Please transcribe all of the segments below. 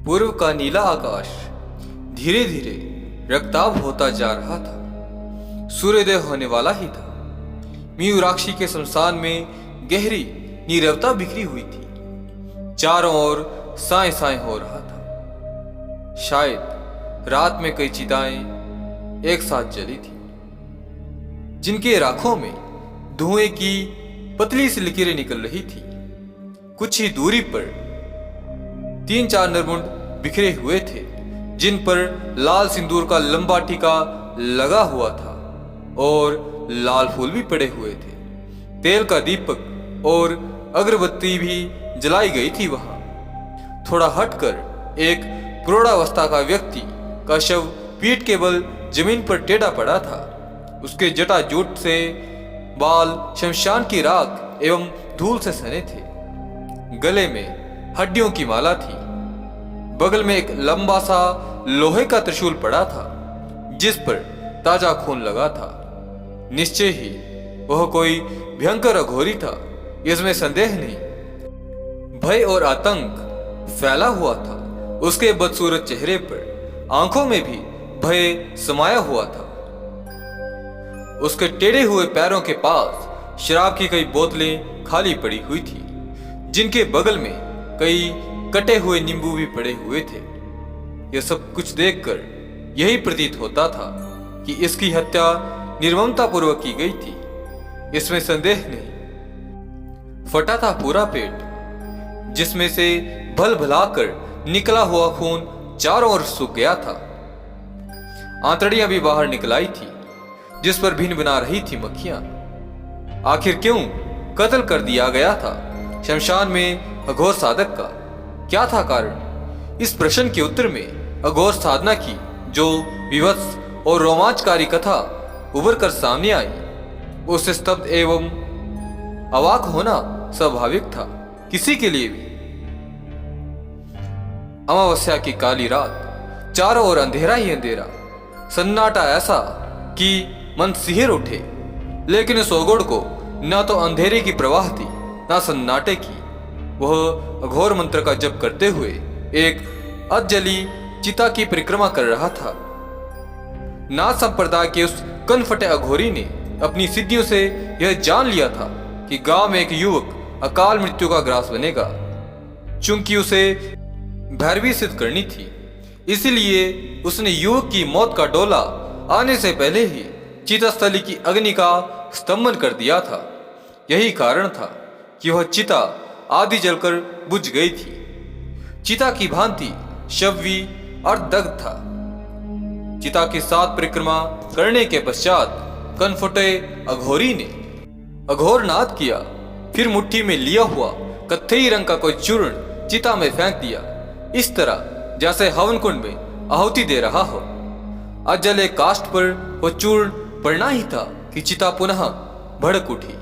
पूर्व का नीला आकाश धीरे धीरे रक्ताभ होता जा रहा था। सूर्योदय होने वाला ही था। मयूराक्षी के शमशान में गहरी नीरवता बिखरी हुई थी। चारों ओर साए साए हो रहा था। शायद रात में कई चिताएं एक साथ जली थी, जिनके राखों में धुएं की पतली सी लकीरें निकल रही थी। कुछ ही दूरी पर 3-4 नरमुंड बिखरे हुए थे, जिन पर लाल सिंदूर का लंबा टीका लगा हुआ था और लाल फूल भी पड़े हुए थे। तेल का दीपक और अगरबत्ती भी जलाई गई थी। वहां थोड़ा हटकर एक प्रौढ़ावस्था का व्यक्ति का शव पीठ के बल जमीन पर टेढ़ा पड़ा था। उसके जटाजूट से बाल शमशान की राख एवं धूल से सने थे। गले में हड्डियों की माला थी। बगल में एक लंबा सा लोहे का त्रिशूल पड़ा था, जिस पर ताजा खून लगा था। निश्चय ही वह कोई भयंकर अघोरी था, इसमें संदेह नहीं। भय और आतंक फैला हुआ था। उसके बदसूरत चेहरे पर आंखों में भी भय समाया हुआ था। उसके टेढ़े हुए पैरों के पास शराब की कई बोतलें खाली पड़ी हुई थी, जिनके बगल में कई कटे हुए नींबू भी पड़े हुए थे। यह सब कुछ देखकर यही प्रतीत होता था कि इसकी हत्या निर्ममता पूर्वक की गई थी, इसमें संदेह नहीं। फटा था पूरा पेट, जिसमें से भल भलाकर निकला हुआ खून चारों ओर सूख गया था। आंतड़ियां भी बाहर निकल आई थी, जिस पर भिन बना रही थी मक्खियां। आखिर क्यों कत्ल कर दिया गया था शमशान में अघोर साधक का? क्या था कारण? इस प्रश्न के उत्तर में अघोर साधना की जो विवत्स और रोमांचकारी कथा उभर कर सामने आई, उससे स्तब्ध एवं अवाक होना स्वाभाविक था किसी के लिए भी। अमावस्या की काली रात, चारों ओर अंधेरा ही अंधेरा, सन्नाटा ऐसा कि मन सिहर उठे। लेकिन उस ओगोड़ को न तो अंधेरे की प्रवाह थी, न सन्नाटे की। वह अघोर मंत्र का जप करते हुए एक अधजली चिता की परिक्रमा कर रहा था। नाथ संप्रदाय के उस कनफटे अघोरी ने अपनी सिद्धियों से यह जान लिया था कि गांव में एक युवक अकाल मृत्यु का ग्रास बनेगा। चूंकि उसे भैरवी सिद्ध करनी थी, इसलिए उसने युवक की मौत का डोला आने से पहले ही चितास्थली की अग्नि का स्तंभन कर दिया था। यही कारण था कि वह चिता आदि जलकर बुझ गई थी। चिता की भांति शव भी अर्धदग्ध था। चिता की 7 परिक्रमा करने के पश्चात कनफटे अघोरी ने अघोर नाद किया, फिर मुट्ठी में लिया हुआ कत्थई रंग का कोई चूर्ण चिता में फेंक दिया, इस तरह जैसे हवन कुंड में आहुति दे रहा हो। अजले काष्ठ पर वह चूर्ण पड़ना ही था कि चिता पुनः भड़क उठी।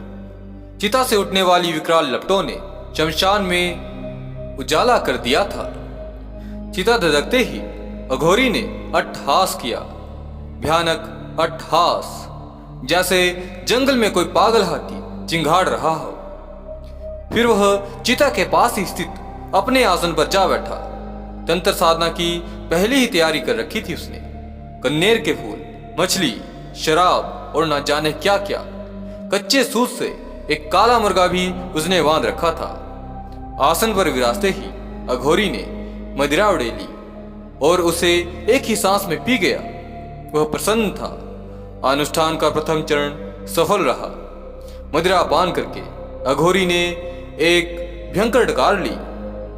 चिता से उठने वाली विकराल लपटों ने शमशान में उजाला कर दिया था। चिता धधकते ही अघोरी ने अट्टहास किया, भयानक अट्टहास, जैसे जंगल में कोई पागल हाथी चिंगाड़ रहा हो। फिर वह चिता के पास ही स्थित अपने आसन पर जा बैठा। तंत्र साधना की पहले ही तैयारी कर रखी थी उसने। कन्नेर के फूल, मछली, शराब और न जाने क्या क्या। कच्चे सूत से एक काला मुर्गा भी उसने बांध रखा था। आसन पर विराजते ही अघोरी ने मदिरा उड़ेली और उसे एक ही सांस में पी गया। वह प्रसन्न था। अनुष्ठान का प्रथम चरण सफल रहा। मदिरा पान करके अघोरी ने एक भयंकर डकार ली,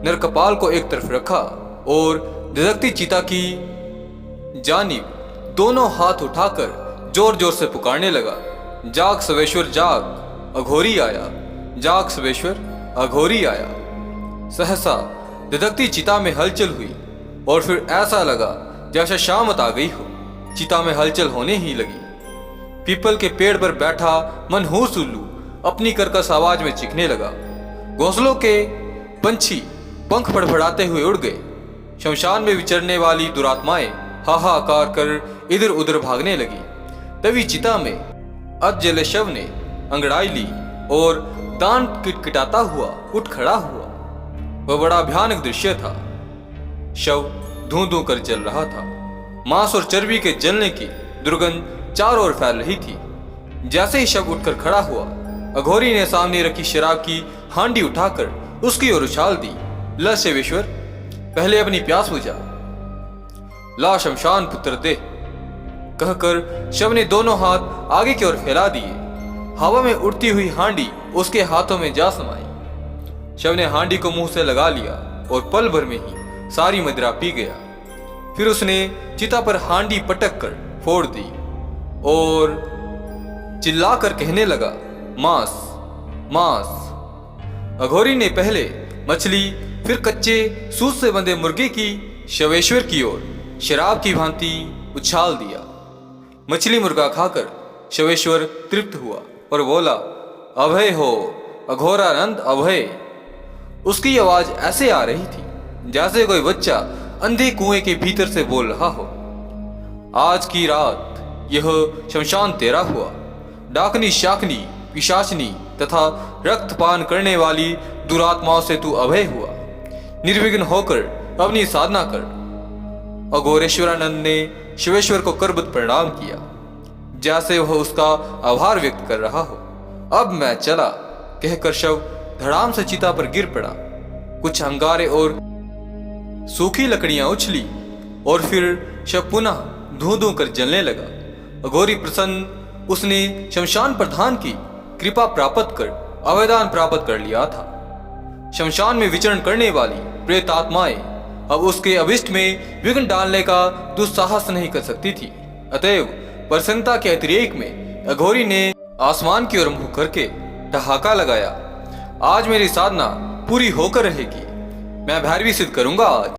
नरकपाल को एक तरफ रखा और धधकती चिता की जानिब दोनों हाथ उठाकर जोर जोर से पुकारने लगा, जाग सवेश्वर जाग, अघोरी आया। जाग सवेश्वर, अघोरी आया। सहसा धधकती चिता में हलचल हुई और फिर ऐसा लगा जैसे शामत आ गई हो। चिता में हलचल होने ही लगी। पीपल के पेड़ पर बैठा मनहूस उल्लू अपनी कर्कश आवाज में चीखने लगा। घोंसलों के पंछी पंख फड़फड़ाते हुए उड़ गए। शमशान में विचरने वाली दुरात्माएं हाहाकार कर इधर उधर भागने लगी। तभी चिता में अधजले शव ने अंगड़ाई ली और दांत किटकिटाता हुआ उठ खड़ा हुआ। वह बड़ा भयानक दृश्य था। शव धूं धूं कर जल रहा था। मांस और चर्बी के जलने की दुर्गंध चारों ओर फैल रही थी। जैसे ही शव उठकर खड़ा हुआ, अघोरी ने सामने रखी शराब की हांडी उठाकर उसकी ओर उछाल दी। ला शिवेश्वर, पहले अपनी प्यास बुझा। ला शमशान पुत्र दे, कहकर शव ने दोनों हाथ आगे की ओर फैला दिए। हवा में उड़ती हुई हांडी उसके हाथों में जा समाई। शव ने हांडी को मुंह से लगा लिया और पल भर में ही सारी मदिरा पी गया। फिर उसने चिता पर हांडी पटक कर फोड़ दी और चिल्लाकर कहने लगा, मांस मांस। अघोरी ने पहले मछली फिर कच्चे सूत से बंधे मुर्गे की शवेश्वर की ओर शराब की भांति उछाल दिया। मछली मुर्गा खाकर शवेश्वर तृप्त हुआ और बोला, अभय हो अघोरानंद अभय। उसकी आवाज ऐसे आ रही थी जैसे कोई बच्चा अंधे कुएं के भीतर से बोल रहा हो। आज की रात यह शमशान तेरा हुआ। डाकनी शाकनी पिशाचनी तथा रक्तपान करने वाली दुरात्माओं से तू अभय हुआ। निर्विघ्न होकर अपनी साधना कर। अघोरेश्वरानंद ने शिवेश्वर को करबद्ध प्रणाम किया, जैसे वह उसका आभार व्यक्त कर रहा हो। अब मैं चला, कहकर शव धड़ाम से चिता पर गिर पड़ा। कुछ अंगारे और सूखी लकड़ियां उछली और फिर शव पुनः धूं धूं कर जलने लगा। अघोरी प्रसन्न, उसने शमशान प्रधान की कृपा प्राप्त कर अवैधान प्राप्त कर लिया था। शमशान में विचरण करने वाली प्रेत आत्माएं अब उसके अभिष्ट में विघ्न डालने का दुस्साहस नहीं कर सकती थी। अतएव प्रसन्नता के अतिरेक में अघोरी ने आसमान की ओर मुंह करके ठहाका लगाया, आज मेरी साधना पूरी होकर रहेगी। मैं भैरवी सिद्ध करूंगा आज।